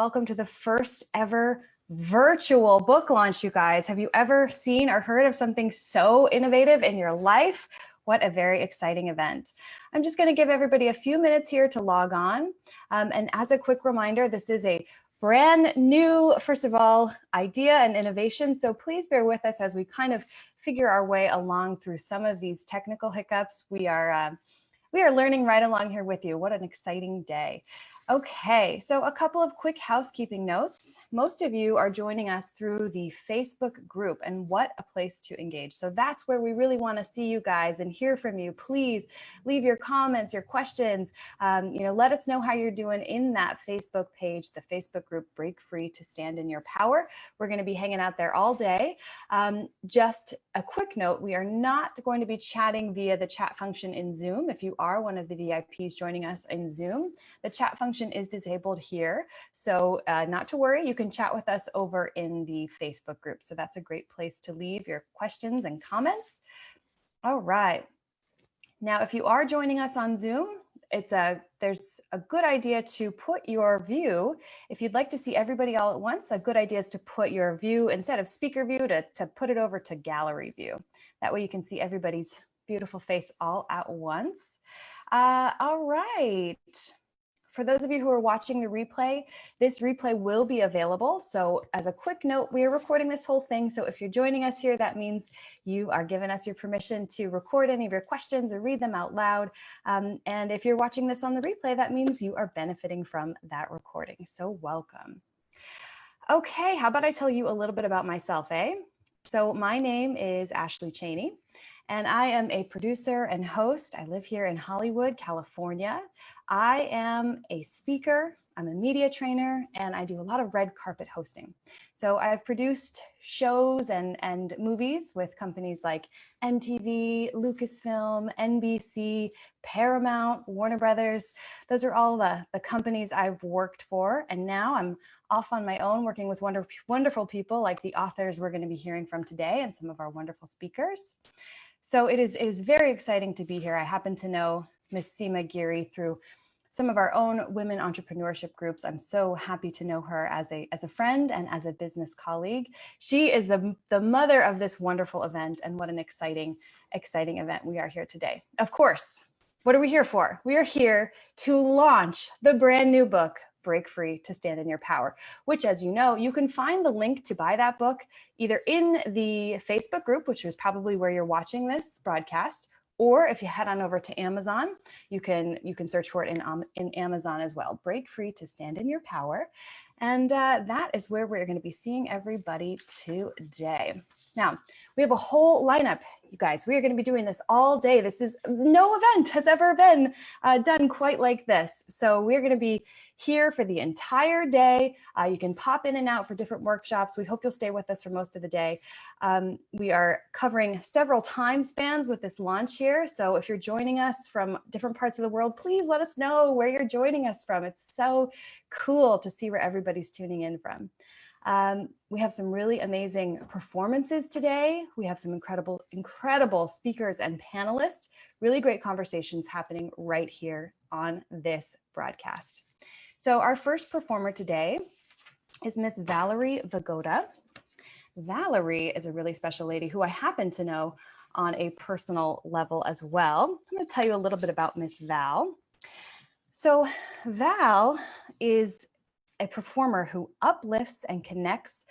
welcome to the first ever virtual book launch, you guys. Have you ever seen or heard of something so innovative in your life? What a very exciting event. I'm just going to give everybody a few minutes here to log on. And as a quick reminder, this is a brand new, first of all, idea and innovation. So please bear with us as we kind of figure our way along through some of these technical hiccups. We are learning right along here with you. What an exciting day. Okay, so a couple of quick housekeeping notes. Most of you are joining us through the Facebook group, and what a place to engage. So that's where we really want to see you guys and hear from you. Please leave your comments, your questions. Let us know how you're doing in that Facebook page, the Facebook group, Break Free to Stand in Your Power. We're going to be hanging out there all day. Just a quick note, we are not going to be chatting via the chat function in Zoom. If you are one of the VIPs joining us in Zoom, the chat function is disabled here. So not to worry, you can chat with us over in the Facebook group. So that's a great place to leave your questions and comments. All right. Now, if you are joining us on Zoom, there's a good idea to put your view. If you'd like to see everybody all at once, a good idea is to put your view, instead of speaker view, to put it over to gallery view. That way you can see everybody's beautiful face all at once. All right. For those of you who are watching the replay, this replay will be available. So as a quick note, we are recording this whole thing. So if you're joining us here, that means you are giving us your permission to record any of your questions or read them out loud. And if you're watching this on the replay, that means you are benefiting from that recording. So welcome. Okay, how about I tell you a little bit about myself, eh? So my name is Ashley Cheney, and I am a producer and host. I live here in Hollywood, California. I am a speaker, I'm a media trainer, and I do a lot of red carpet hosting. So I've produced shows and movies with companies like MTV, Lucasfilm, NBC, Paramount, Warner Brothers. Those are all the companies I've worked for. And now I'm off on my own working with wonderful people like the authors we're going to be hearing from today and some of our wonderful speakers. So it is very exciting to be here. I happen to know Miss Seema Giri through some of our own women entrepreneurship groups. I'm so happy to know her as a friend and as a business colleague. She is the mother of this wonderful event, and what an exciting event we are here today. Of course, what are we here for? We are here to launch the brand new book, Break Free to Stand in Your Power, which, as you know, you can find the link to buy that book either in the Facebook group, which is probably where you're watching this broadcast, or if you head on over to Amazon, you can search for it in Amazon as well. Break Free to Stand in Your Power. And that is where we're going to be seeing everybody today. Now, we have a whole lineup, you guys. We are going to be doing this all day. No event has ever been done quite like this. So we're going to be here for the entire day. You can pop in and out for different workshops. We hope you'll stay with us for most of the day. We are covering several time spans with this launch here. So if you're joining us from different parts of the world, please let us know where you're joining us from. It's so cool to see where everybody's tuning in from. We have some really amazing performances today. We have some incredible speakers and panelists, really great conversations happening right here on this broadcast. So our first performer today is Miss Valerie Vigoda. Valerie is a really special lady who I happen to know on a personal level as well. I'm going to tell you a little bit about Miss Val. So Val is a performer who uplifts and connects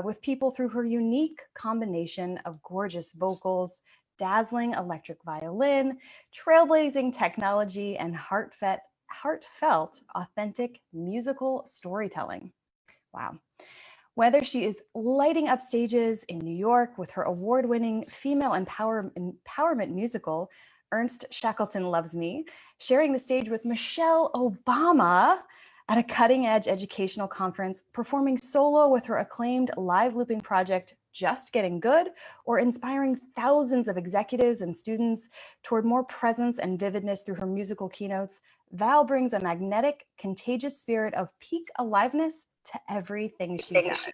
with people through her unique combination of gorgeous vocals, dazzling electric violin, trailblazing technology, and heartfelt, authentic musical storytelling. Wow. Whether she is lighting up stages in New York with her award-winning female empowerment musical, Ernst Shackleton Loves Me, sharing the stage with Michelle Obama at a cutting-edge educational conference, performing solo with her acclaimed live looping project, Just Getting Good, or inspiring thousands of executives and students toward more presence and vividness through her musical keynotes, Val brings a magnetic, contagious spirit of peak aliveness to everything she does.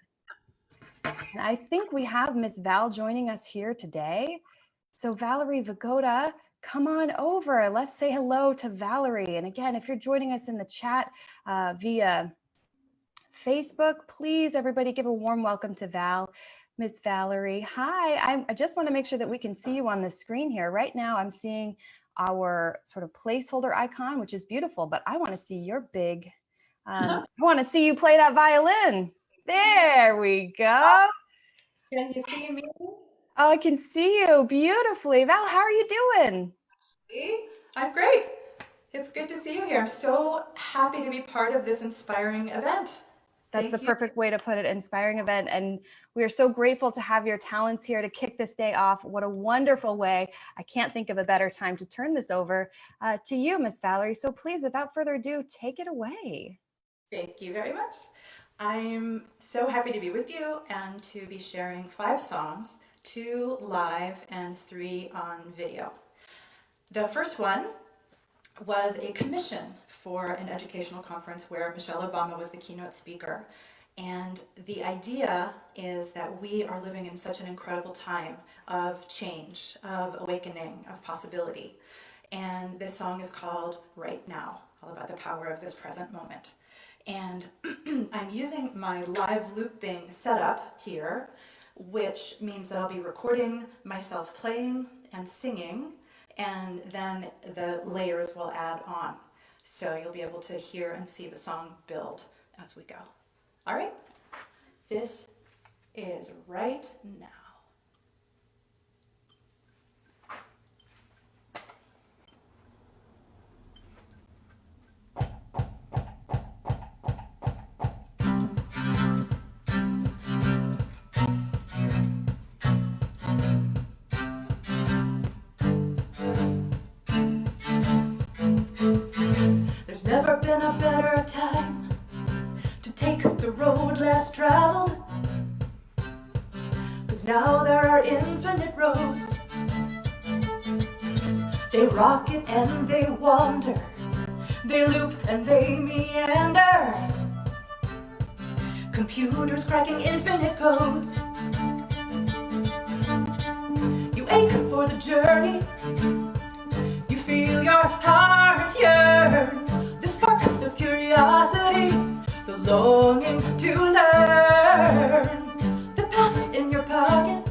And I think we have Miss Val joining us here today. So Valerie Vigoda, come on over. Let's say hello to Valerie. And again, if you're joining us in the chat via Facebook, please, everybody give a warm welcome to Miss Valerie. Hi, I just want to make sure that we can see you on the screen here. Right now, I'm seeing our sort of placeholder icon, which is beautiful, but I want to see your big, I want to see you play that violin. There we go. Can you see me? Oh, I can see you beautifully. Val, how are you doing? I'm great. It's good to see you here. I'm so happy to be part of this inspiring event. That's the perfect way to put it, inspiring event. And we are so grateful to have your talents here to kick this day off. What a wonderful way. I can't think of a better time to turn this over to you, Miss Valerie. So please, without further ado, take it away. Thank you very much. I'm so happy to be with you and to be sharing 5 songs, 2 live and 3 on video. The first one was a commission for an educational conference where Michelle Obama was the keynote speaker. And the idea is that we are living in such an incredible time of change, of awakening, of possibility. And this song is called Right Now, all about the power of this present moment. And I'm using my live looping setup here, which means that I'll be recording myself playing and singing, and then the layers will add on. So you'll be able to hear and see the song build as we go. All right, this is Right Now. There's never been a better time to take the road less traveled, 'cause now there are infinite roads. They rocket and they wander, they loop and they meander, computers cracking infinite codes. You ache for the journey, you feel your heart yearn, the spark of curiosity, the longing to learn, the past in your pocket,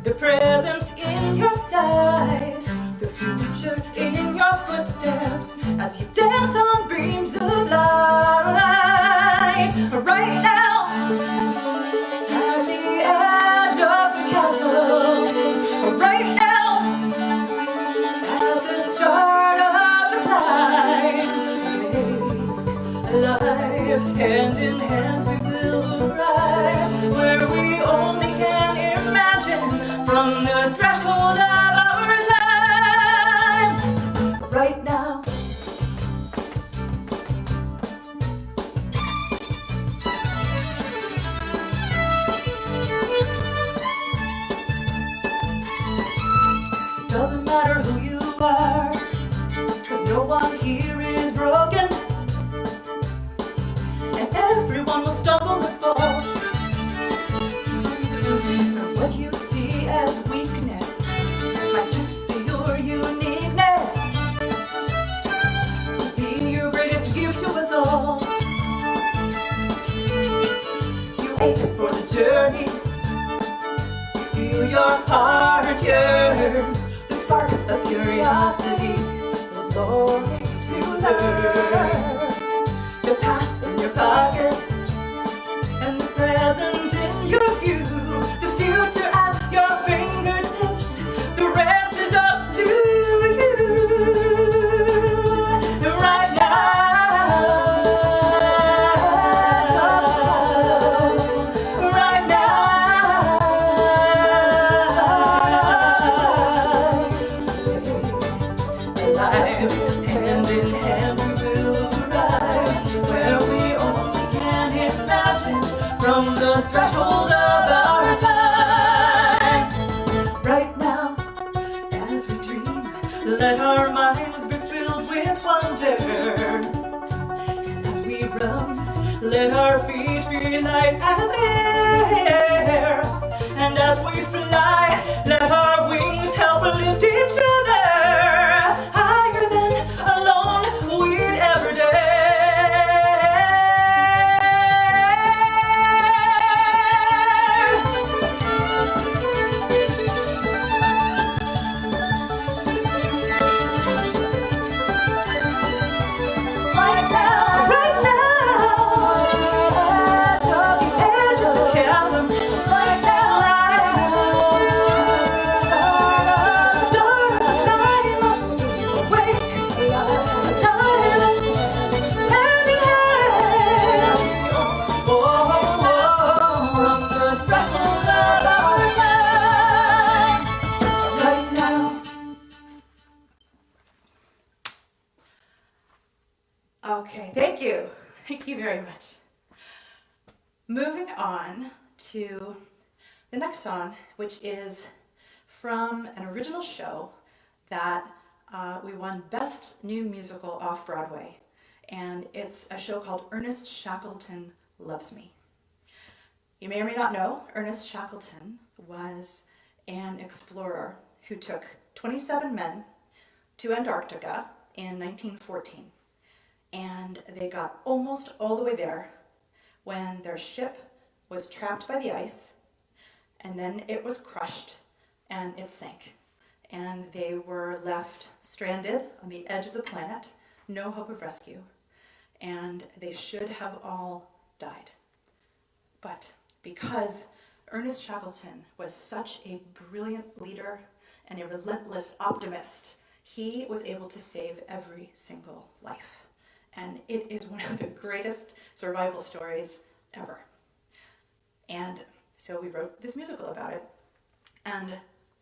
the present in your sight, the future in your footsteps as you dance on beams of light. Right now, at the edge of the castle, right now, at the start of the climb, alive, hand in hand we will arrive where we only can imagine from the threshold of our time. Right now. Doesn't matter who you are, 'cause no one here is broken, and everyone will stumble and fall. And what you see as weakness might just be your uniqueness, will be your greatest gift to us all. You ache for the journey, you feel your heart yearn, the spark of curiosity, the longing to learn, the past in your pocket, and the present in your view, the future at your fingertips, the rest is up to you. Right now, right now, alive, hand in hand we will arrive where we only can imagine from the threshold of our time. Right now, as we dream, let our minds be filled with wonder, and as we run, let our feet be light as air, and as we fly, let our wings help lift each other higher than alone we'd ever dare. Okay, thank you. Thank you very much. Moving on to the next song, which is from an original show that we won Best New Musical Off-Broadway. And it's a show called Ernest Shackleton Loves Me. You may or may not know, Ernest Shackleton was an explorer who took 27 men to Antarctica in 1914. And they got almost all the way there when their ship was trapped by the ice, and then it was crushed and it sank. And they were left stranded on the edge of the planet, no hope of rescue. And they should have all died. But because Ernest Shackleton was such a brilliant leader and a relentless optimist, he was able to save every single life. And it is one of the greatest survival stories ever. And so we wrote this musical about it. And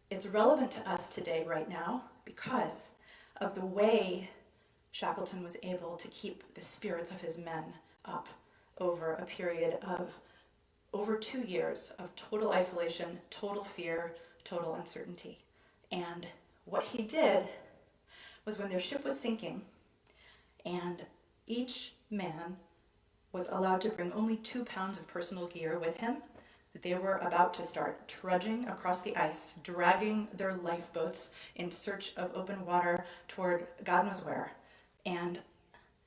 it's relevant to us today, right now, because of the way Shackleton was able to keep the spirits of his men up over a period of over 2 years of total isolation, total fear, total uncertainty. And what he did was, when their ship was sinking and each man was allowed to bring only 2 pounds of personal gear with him, they were about to start trudging across the ice, dragging their lifeboats in search of open water toward God knows where. And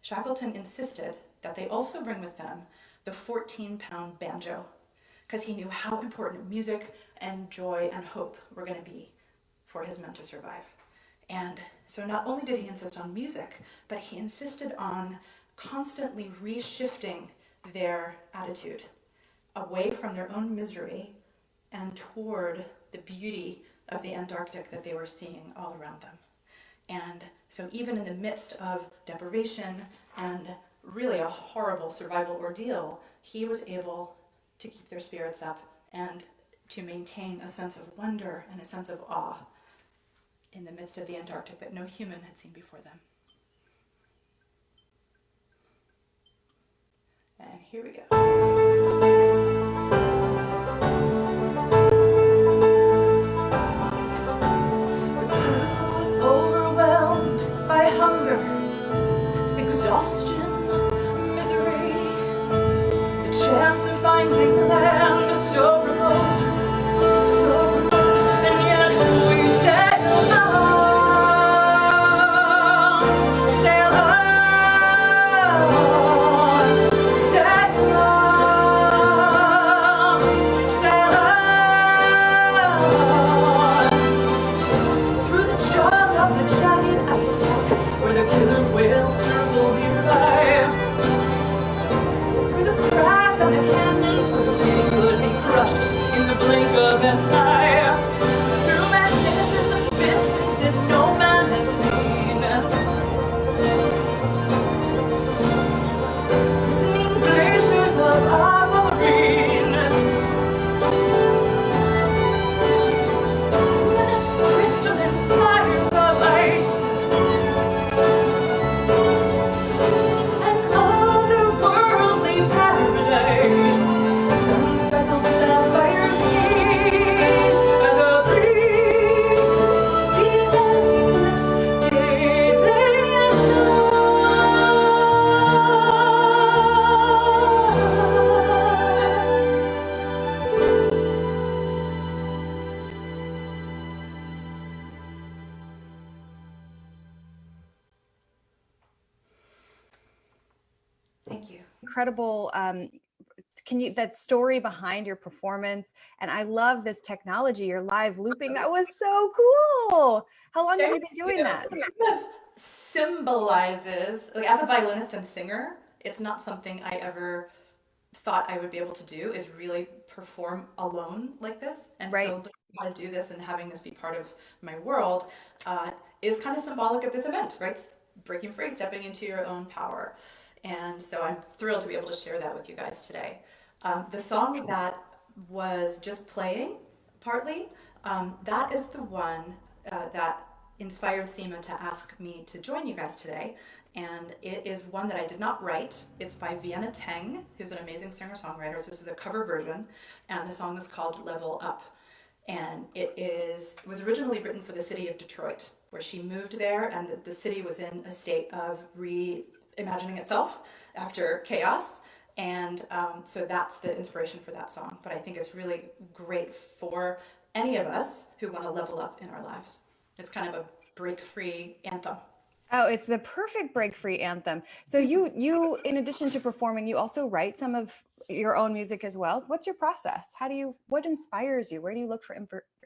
Shackleton insisted that they also bring with them the 14-pound banjo, because he knew how important music and joy and hope were going to be for his men to survive. And so not only did he insist on music, but he insisted on constantly reshifting their attitude away from their own misery and toward the beauty of the Antarctic that they were seeing all around them. And so even in the midst of deprivation and really a horrible survival ordeal, he was able to keep their spirits up and to maintain a sense of wonder and a sense of awe in the midst of the Antarctic that no human had seen before them. And here we go. The crew was overwhelmed by hunger, exhaustion, misery. The chance of finding land is so remote, and yet we sail on, sail on, sail on, sail on, through the jaws of the giant iceberg, where the killer whales circle nearby. Through the cracks of the canyons where we could be crushed in the blink of an eye. Through magnificent vistas that no man has seen. Listening glaciers of aquamarine. Luminous crystalline spires of ice. An otherworldly paradise. Some speckled sapphire seas. And the breeze, the endless gaping Thank you. Incredible. That story behind your performance, and I love this technology, your live looping. That was so cool. How long have you been doing that? It kind of symbolizes, like, as a violinist and singer, it's not something I ever thought I would be able to do, is really perform alone like this. And Right. so learning how to do this and having this be part of my world is kind of symbolic of this event, right? Breaking free, stepping into your own power. And so I'm thrilled to be able to share that with you guys today. The song that was just playing, partly, that is the one that inspired Seema to ask me to join you guys today. And it is one that I did not write. It's by Vienna Teng, who's an amazing singer-songwriter. So this is a cover version, and the song is called Level Up. And it was originally written for the city of Detroit, where she moved there, and the city was in a state of reimagining itself after chaos. And so that's the inspiration for that song. But I think it's really great for any of us who want to level up in our lives. It's kind of a break-free anthem. Oh, it's the perfect break-free anthem. So you, in addition to performing, you also write some of your own music as well. What's your process? What inspires you? Where do you look for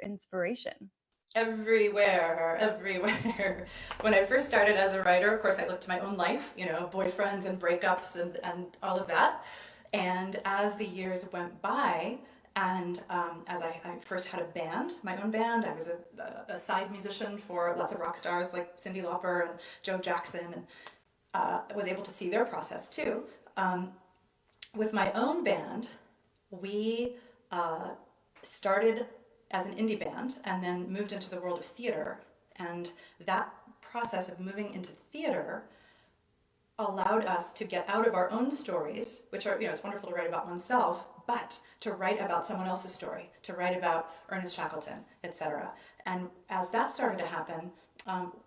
inspiration? Everywhere, everywhere. When I first started as a writer, of course, I looked to my own life, boyfriends and breakups and all of that. And as the years went by, and as I first had a band, my own band, I was a side musician for lots of rock stars like Cindy Lauper and Joe Jackson, and was able to see their process too. With my own band, we started as an indie band and then moved into the world of theater. And that process of moving into theater allowed us to get out of our own stories, which are, it's wonderful to write about oneself, but to write about someone else's story, to write about Ernest Shackleton, etc. And as that started to happen,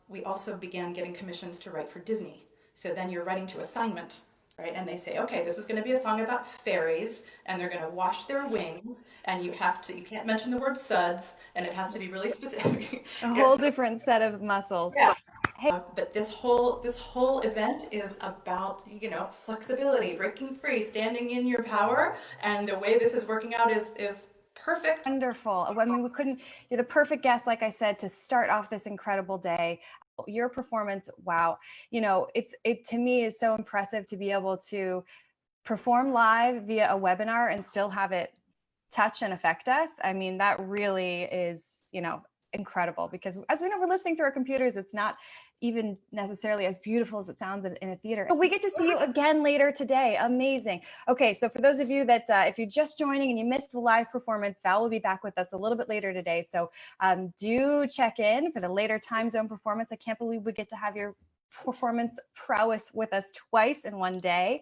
we also began getting commissions to write for Disney. So then you're writing to assignment, right? And they say, okay, this is going to be a song about fairies, and they're going to wash their wings, and you can't mention the word suds, and it has to be really specific. A whole different set of muscles. Yeah. But this whole event is about, flexibility, breaking free, standing in your power, and the way this is working out is perfect. Wonderful. I mean, you're the perfect guest, like I said, to start off this incredible day. Your performance, wow. It to me is so impressive to be able to perform live via a webinar and still have it touch and affect us. I mean, that really is, incredible, because as we know, we're listening through our computers. It's not even necessarily as beautiful as it sounds in a theater. We get to see you again later today. Amazing. Okay, so for those of you that, if you're just joining and you missed the live performance, Val will be back with us a little bit later today. So do check in for the later time zone performance. I can't believe we get to have your performance prowess with us twice in one day.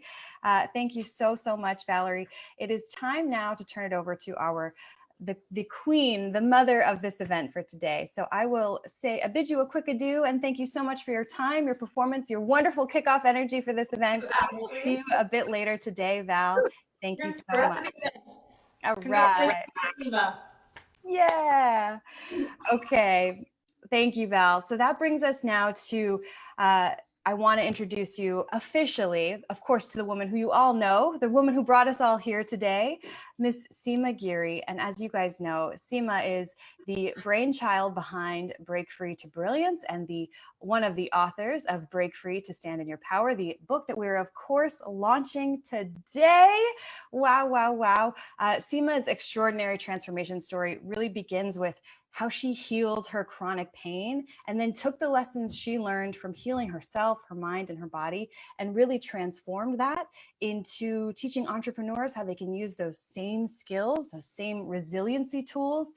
Thank you so much, Valerie. It is time now to turn it over to the queen, the mother of this event for today. So I will bid you a quick adieu, and thank you so much for your time, your performance, your wonderful kickoff energy for this event. We'll see you a bit later today, Val. Thank you so much. All right. Yeah. Okay. Thank you, Val. So that brings us now to I want to introduce you officially, of course, to the woman who you all know, the woman who brought us all here today, Miss Seema Giri. And as you guys know, Seema is the brainchild behind Break Free to Brilliance and one of the authors of Break Free to Stand in Your Power, the book that we're, of course, launching today. Wow, wow, wow. Seema's extraordinary transformation story really begins with how she healed her chronic pain and then took the lessons she learned from healing herself, her mind, and her body, and really transformed that into teaching entrepreneurs how they can use those same skills, those same resiliency tools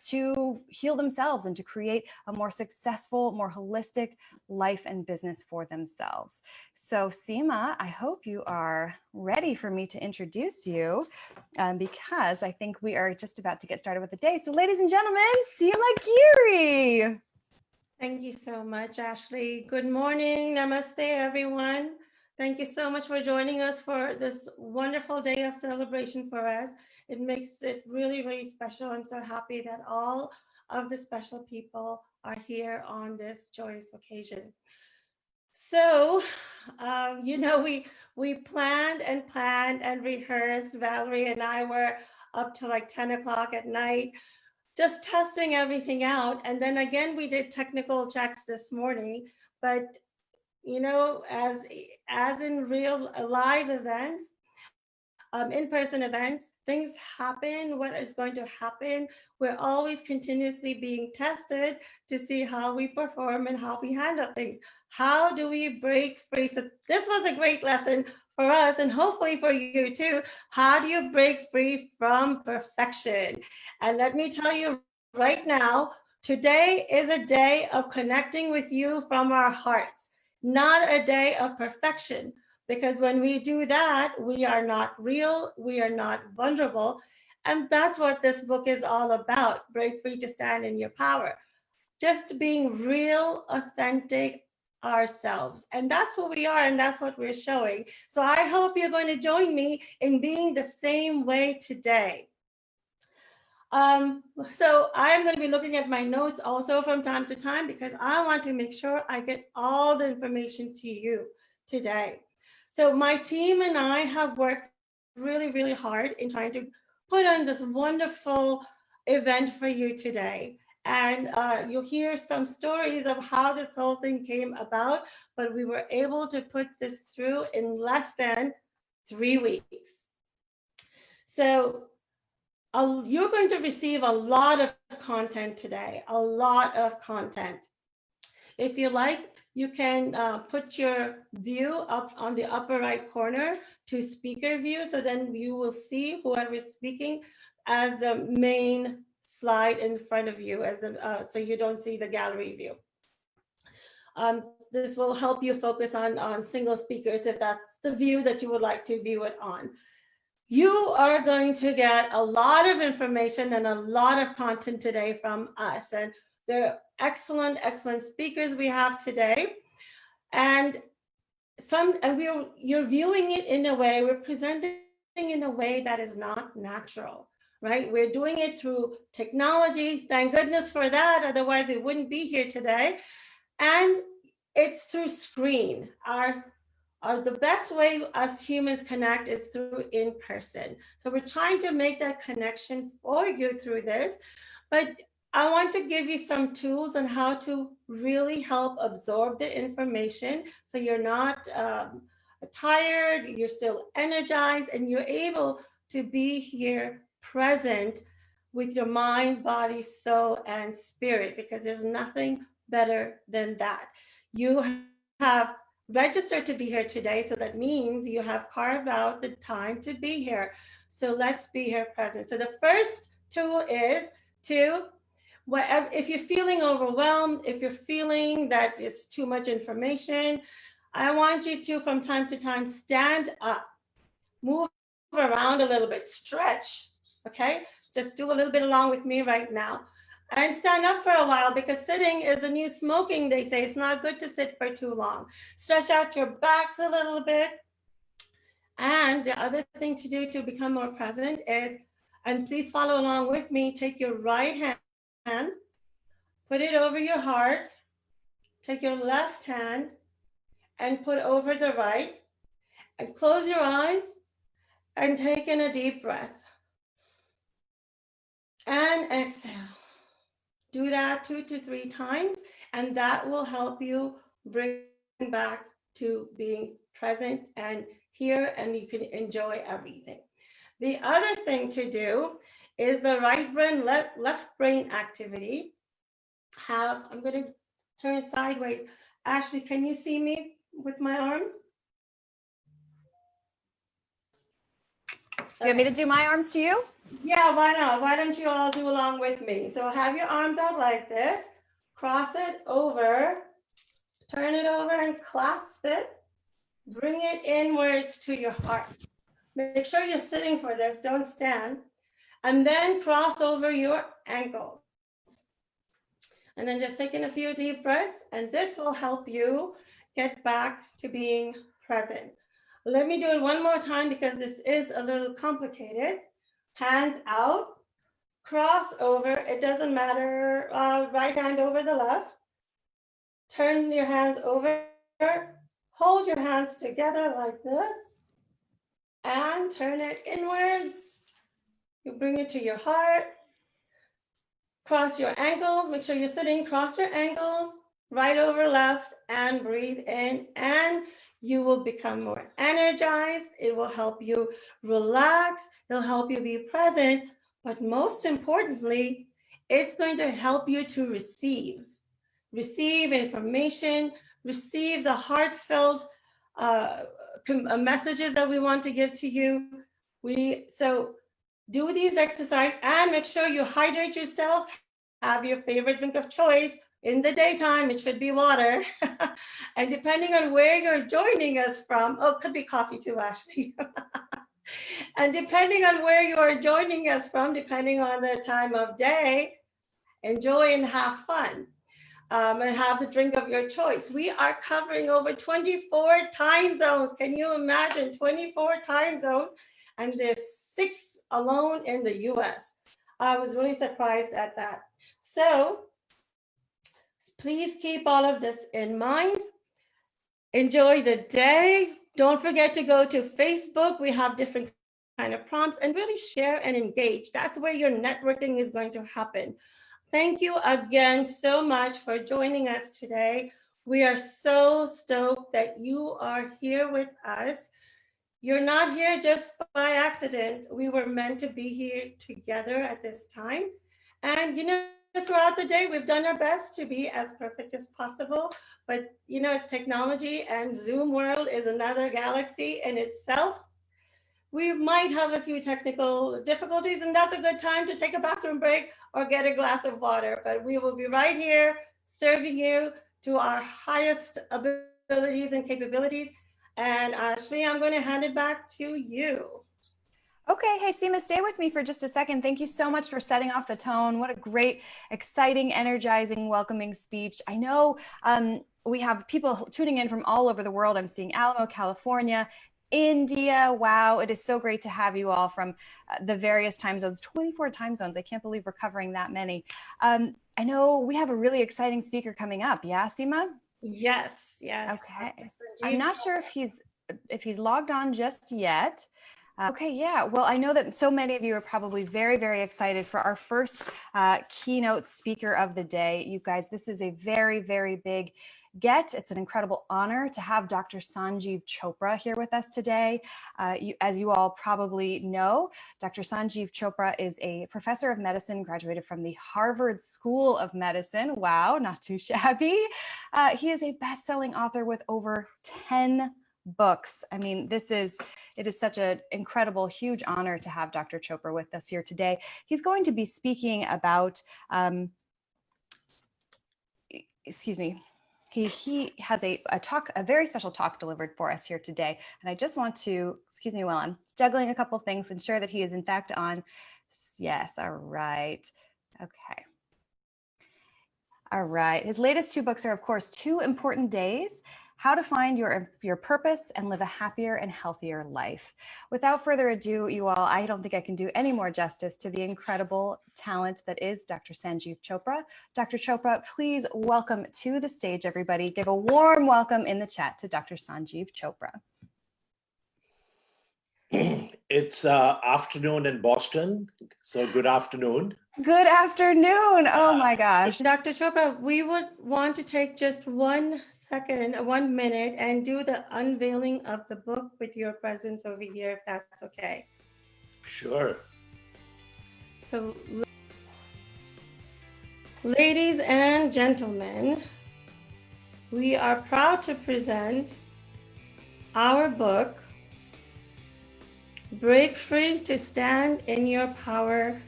to heal themselves and to create a more successful, more holistic life and business for themselves. So Seema, I hope you are ready for me to introduce you because I think we are just about to get started with the day. So ladies and gentlemen, Seema Giri. Thank you so much, Ashley. Good morning. Namaste, everyone. Thank you so much for joining us for this wonderful day of celebration for us. It makes it really, really special. I'm so happy that all of the special people are here on this joyous occasion. So, we planned and rehearsed. Valerie and I were up to like 10 o'clock at night, just testing everything out. And then again, we did technical checks this morning. But, as in real live events, in-person events, things happen. What is going to happen? We're always continuously being tested to see how we perform and how we handle things. How do we break free? So this was a great lesson for us and hopefully for you too. How do you break free from perfection? And let me tell you right now, today is a day of connecting with you from our hearts. not a day of perfection. Because when we do that, we are not real, we are not vulnerable. And that's what this book is all about. Break free to stand in your power. Just being real, authentic ourselves. And that's what we are, and that's what we're showing. So I hope you're going to join me in being the same way today. So I'm going to be looking at my notes also from time to time, because I want to make sure I get all the information to you today. So my team and I have worked really, really hard in trying to put on this wonderful event for you today. And you'll hear some stories of how this whole thing came about, but we were able to put this through in less than 3 weeks. So you're going to receive a lot of content today, a lot of content. If you like, you can put your view up on the upper right corner to speaker view, so then you will see whoever's speaking as the main slide in front of you, as so you don't see the gallery view. This will help you focus on single speakers if that's the view that you would like to view it on. You are going to get a lot of information and a lot of content today from us. And they're excellent, excellent speakers we have today. And you're viewing it in a way, we're presenting in a way that is not natural, right? We're doing it through technology. Thank goodness for that. Otherwise, it wouldn't be here today. And it's through screen. The best way us humans connect is through in person. So we're trying to make that connection for you through this, but I want to give you some tools on how to really help absorb the information so you're not tired, you're still energized, and you're able to be here present with your mind, body, soul, and spirit, because there's nothing better than that. You have registered to be here today, so that means you have carved out the time to be here. So let's be here present. So the first tool is to, if you're feeling overwhelmed, if you're feeling that there's too much information, I want you to, from time to time, stand up, move around a little bit, stretch, okay? Just do a little bit along with me right now. And stand up for a while, because sitting is the new smoking, they say. It's not good to sit for too long. Stretch out your backs a little bit. And the other thing to do to become more present is, and please follow along with me, take your right hand, put it over your heart, take your left hand and put over the right, and close your eyes and take in a deep breath. And exhale. Do that 2 to 3 times, and that will help you bring back to being present and here, and you can enjoy everything. The other thing to do is the right brain, left brain activity. I'm going to turn sideways. Ashley, can you see me with my arms? Do you want me to do my arms to you? Yeah, why not? Why don't you all do along with me? So have your arms out like this, cross it over, turn it over and clasp it, bring it inwards to your heart. Make sure you're sitting for this, don't stand. And then cross over your ankles. And then just take in a few deep breaths, and this will help you get back to being present. Let me do it one more time, because this is a little complicated. Hands out, cross over, it doesn't matter, right hand over the left. Turn your hands over, hold your hands together like this, and turn it inwards. You bring it to your heart. Cross your ankles, make sure you're sitting, cross your ankles, right over left, and breathe in, and you will become more energized. It will help you relax. It'll help you be present. But most importantly, it's going to help you to receive information, receive the heartfelt messages that we want to give to you. So do these exercises and make sure you hydrate yourself. Have your favorite drink of choice, In the daytime, it should be water. And depending on where you're joining us from, oh, it could be coffee too, actually. And depending on where you are joining us from, depending on the time of day, enjoy and have fun. And have the drink of your choice. We are covering over 24 time zones. Can you imagine 24 time zones? And there's 6 alone in the US. I was really surprised at that. So please keep all of this in mind. Enjoy the day. Don't forget to go to Facebook. We have different kind of prompts, and really share and engage. That's where your networking is going to happen. Thank you again so much for joining us today. We are so stoked that you are here with us. You're not here just by accident. We were meant to be here together at this time. And throughout the day, we've done our best to be as perfect as possible. But it's technology, and Zoom world is another galaxy in itself. We might have a few technical difficulties, and that's a good time to take a bathroom break or get a glass of water. But we will be right here serving you to our highest abilities and capabilities. And Ashley, I'm going to hand it back to you. Okay, hey Seema, stay with me for just a second. Thank you so much for setting off the tone. What a great, exciting, energizing, welcoming speech. I know we have people tuning in from all over the world. I'm seeing Alamo, California, India. Wow, it is so great to have you all from the various time zones, 24 time zones. I can't believe we're covering that many. I know we have a really exciting speaker coming up. Yeah, Seema? Yes. Okay. I'm not sure if he's logged on just yet. Okay, yeah. Well, I know that so many of you are probably very, very excited for our first keynote speaker of the day. You guys, this is a very, very big get. It's an incredible honor to have Dr. Sanjiv Chopra here with us today. As you all probably know, Dr. Sanjiv Chopra is a professor of medicine, graduated from the Harvard School of Medicine. Wow, not too shabby. He is a best-selling author with over 10 books. I mean, it is such an incredible, huge honor to have Dr. Chopra with us here today. He's going to be speaking about, he has a very special talk delivered for us here today. And I just want to, excuse me while I'm juggling a couple things, ensure that he is in fact on. Yes, all right. Okay. All right. His latest 2 books are, of course, 2 Important Days, How to Find Your Purpose and Live a Happier and Healthier Life. Without further ado, you all, I don't think I can do any more justice to the incredible talent that is Dr. Sanjiv Chopra. Dr. Chopra, please welcome to the stage, everybody. Give a warm welcome in the chat to Dr. Sanjiv Chopra. It's afternoon in Boston, so good afternoon. Good afternoon. Oh my gosh. Dr. Chopra, we would want to take just 1 minute, and do the unveiling of the book with your presence over here, if that's okay. Sure. So, ladies and gentlemen, we are proud to present our book, Break Free to Stand in Your Power,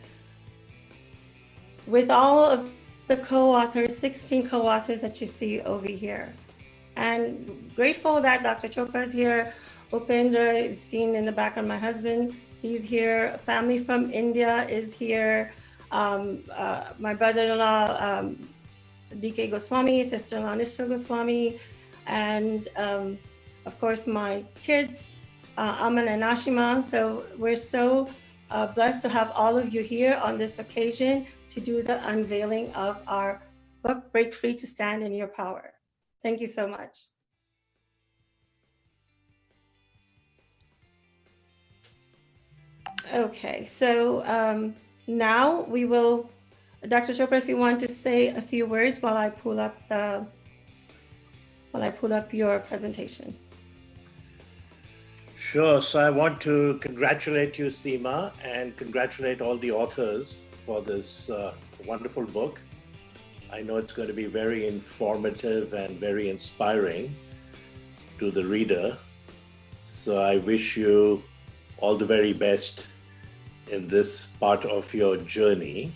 with all of the co-authors, 16 co-authors that you see over here. And grateful that Dr. Chopra is here. Upendra is seen in the background, my husband, he's here. Family from India is here. My brother-in-law, DK Goswami, sister-in-law Nishra Goswami, and of course my kids, Aman and Ashima. So we're so blessed to have all of you here on this occasion to do the unveiling of our book, Break Free to Stand in Your Power. Thank you so much. Okay, so now we will, Dr. Chopra, if you want to say a few words while I pull up your presentation. Sure. So I want to congratulate you, Seema, and congratulate all the authors for this wonderful book. I know it's going to be very informative and very inspiring to the reader. So I wish you all the very best in this part of your journey.